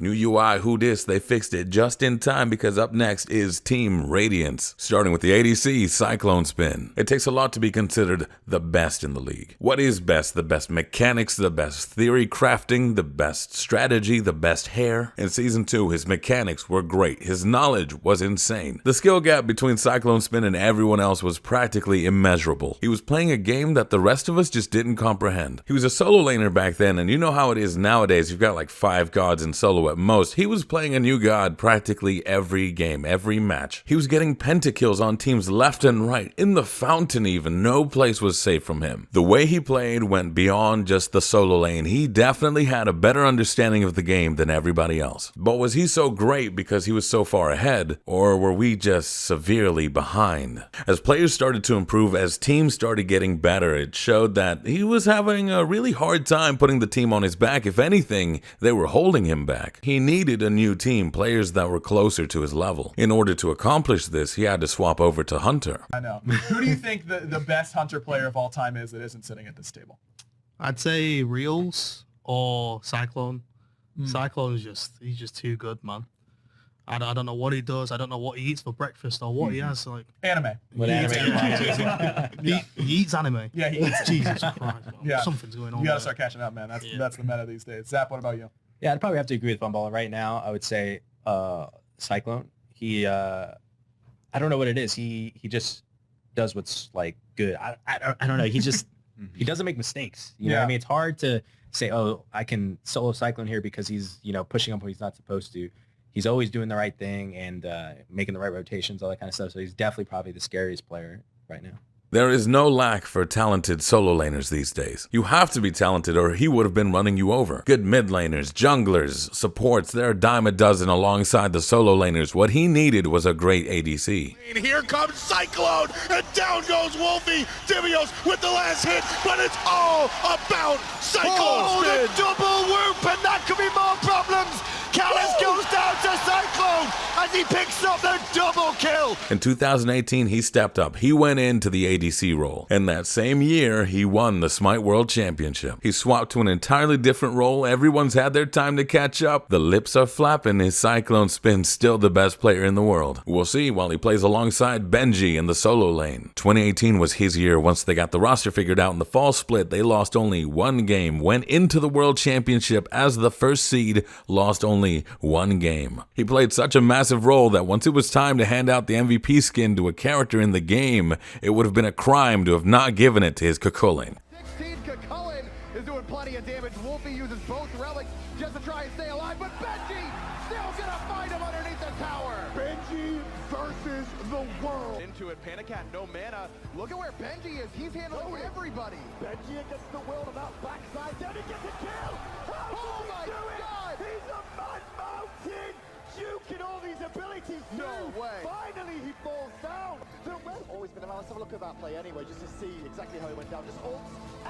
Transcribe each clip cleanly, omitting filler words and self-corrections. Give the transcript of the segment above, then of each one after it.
New UI, who dis, they fixed it just in time because up next is Team Radiance. Starting with the ADC, Cyclone Spin. It takes a lot to be considered the best in the league. What is best? The best mechanics, the best theory crafting, the best strategy, the best hair. In Season 2, his mechanics were great. His knowledge was insane. The skill gap between Cyclone Spin and everyone else was practically immeasurable. He was playing a game that the rest of us just didn't comprehend. He was a solo laner back then, and you know how it is nowadays. You've got like 5 gods in solo at most. He was playing a new god practically every game, every match. He was getting pentakills on teams left and right, in the fountain even. No place was safe from him. The way he played went beyond just the solo lane. He definitely had a better understanding of the game than everybody else. But was he so great because he was so far ahead, or were we just severely behind? As players started to improve, as teams started getting better, it showed that he was having a really hard time putting the team on his back. If anything, they were holding him back. He needed a new team, players that were closer to his level. In order to accomplish this, he had to swap over to Hunter. I know. Who do you think the best Hunter player of all time is that isn't sitting at this table? I'd say Reels or Cyclone. Cyclone is he's just too good, man. I don't know what he does. I don't know what he eats for breakfast or what he has. Like Anime. What anime? He eats anime. Yeah, he eats. Jesus Christ. Yeah. Something's going on. You gotta there. start catching up, man. That's the meta these days. Zap, what about you? Yeah, I'd probably have to agree with Bumble. Right now, I would say Cyclone. He, I don't know what it is. He just does what's like good. I don't know. He just he doesn't make mistakes. You know what I mean? It's hard to say, oh, I can solo Cyclone here because he's pushing up what he's not supposed to. He's always doing the right thing and making the right rotations, all that kind of stuff. So he's definitely probably the scariest player right now. There is no lack for talented solo laners these days. You have to be talented or he would have been running you over. Good mid laners, junglers, supports, they're a dime a dozen alongside the solo laners. What he needed was a great ADC. And here comes Cyclone, and down goes Wolfie. Divios with the last hit, but it's all about Cyclone Spin. The double whoop, and that could be more problems. Callis goes down to Cyclone as he picks up the double kill. In 2018, he stepped up. He went into the ADC role. And that same year, he won the Smite World Championship. He swapped to an entirely different role. Everyone's had their time to catch up. The lips are flapping. His Cyclone Spin's still the best player in the world. We'll see while he plays alongside Benji in the solo lane. 2018 was his year. Once they got the roster figured out in the fall split, they lost only 1 game. Went into the World Championship as the first seed, lost only 1 game. He played such a massive role that once it was time to hand out the MVP skin to a character in the game, it would have been a crime to have not given it to his Kukulin. 16 Kukulin is doing plenty of damage. Wolfie uses both relics just to try and stay alive, but Benji still gonna find him underneath the tower. Benji versus the world. Into it, Panicat, no mana. Look at where Benji is. He's handling everybody. Benji against the world about backside down. He gets a kill. Oh my God! He's a man mountain. Juke and all these abilities. No way. Finally, he falls down. Always been around. Let's have a look at that play anyway, just to see exactly how he went down. Just ults.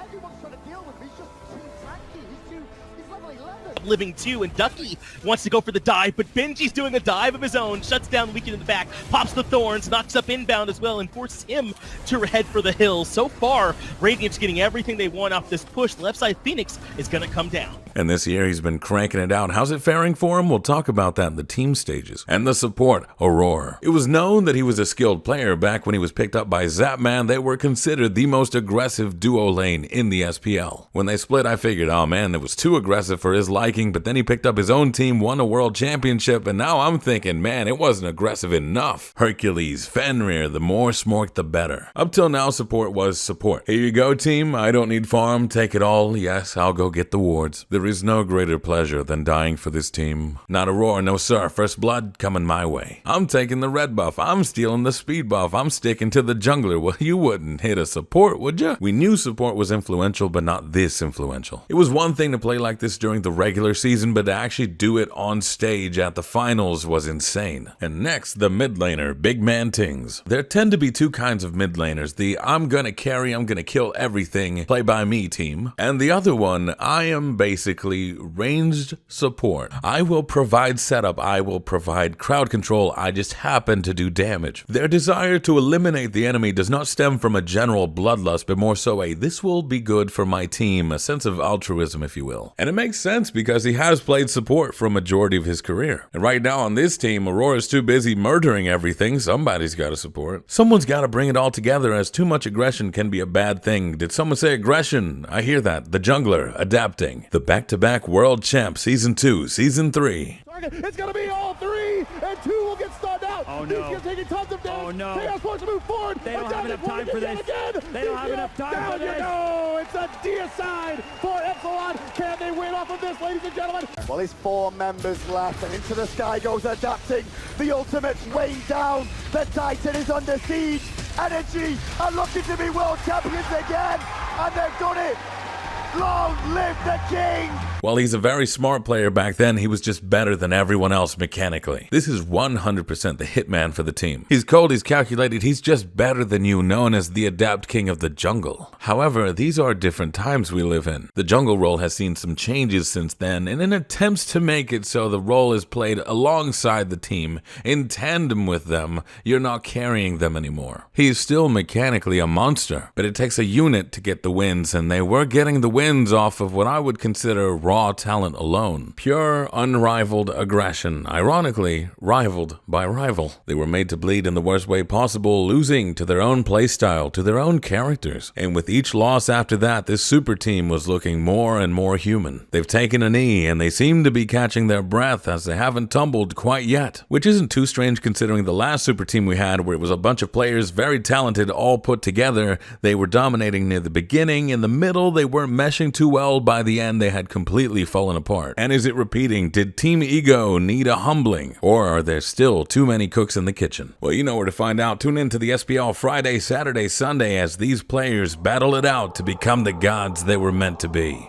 Everyone's trying to deal with him. He's just too tanky. He's level 11. Living 2, and Ducky wants to go for the dive, but Benji's doing a dive of his own, shuts down Weekend in the back, pops the thorns, knocks up inbound as well, and forces him to head for the hills. So far, Radiance getting everything they want off this push. Left side Phoenix is going to come down. And this year he's been cranking it out. How's it faring for him? We'll talk about that in the team stages. And the support, Aurora. It was known that he was a skilled player. Back when he was picked up by Zapman, they were considered the most aggressive duo lane in the SPL. When they split, I figured, oh man, it was too aggressive for his liking, but then he picked up his own team, won a world championship, and now I'm thinking, man, it wasn't aggressive enough. Hercules, Fenrir, the more smork the better. Up till now, support was support. Here you go, team. I don't need farm. Take it all. Yes, I'll go get the wards. There is no greater pleasure than dying for this team. Not Aurora, no sir. First blood coming my way. I'm taking the red buff. I'm stealing the speed buff. I'm sticking to the jungler. Well, you wouldn't hit a support, would you? We knew support was influential, but not this influential. It was one thing to play like this during the regular season, but to actually do it on stage at the finals was insane. And next, the mid laner, Big Man Tings. There tend to be 2 kinds of mid laners. The I'm gonna carry, I'm gonna kill everything, play by me team. And the other one, I am basically basically ranged support. I will provide setup, I will provide crowd control, I just happen to do damage. Their desire to eliminate the enemy does not stem from a general bloodlust, but more so a "this will be good for my team," a sense of altruism, if you will. And it makes sense because he has played support for a majority of his career. And right now on this team, Aurora's too busy murdering everything. Somebody's got to support. Someone's got to bring it all together, as too much aggression can be a bad thing. Did someone say aggression? I hear that. The jungler adapting. The back-to-back world champ, season 2, season 3. It's gonna be all three, and two will get stunned out. Oh no! He's taking tons of damage. Oh no! Chaos wants to move forward. They don't have enough time for this. They don't have enough time for this. Go. It's a deicide for Epsilon. Can they win off of this, ladies and gentlemen? Well, there's 4 members left, and into the sky goes adapting. The ultimate's weighing down. The Titan is under siege. Energy are looking to be world champions again, and they've done it. Long live the king! While he's a very smart player back then, he was just better than everyone else mechanically. This is 100% the hitman for the team. He's cold, he's calculated, he's just better than you, known as the Adapt King of the Jungle. However, these are different times we live in. The jungle role has seen some changes since then, and in attempts to make it so the role is played alongside the team, in tandem with them, you're not carrying them anymore. He is still mechanically a monster, but it takes a unit to get the wins, and they were getting the wins off of what I would consider raw talent alone. Pure, unrivaled aggression, ironically, rivaled by rival. They were made to bleed in the worst way possible, losing to their own playstyle, to their own characters. And with each loss after that, this super team was looking more and more human. They've taken a knee, and they seem to be catching their breath as they haven't tumbled quite yet. Which isn't too strange considering the last super team we had, where it was a bunch of players, very talented, all put together. They were dominating near the beginning. In the middle, they weren't meshing too well. By the end, they had completely fallen apart. And is it repeating? Did Team Ego need a humbling? Or are there still too many cooks in the kitchen? Well, you know where to find out. Tune in to the SPL Friday, Saturday, Sunday as these players battle it out to become the gods they were meant to be.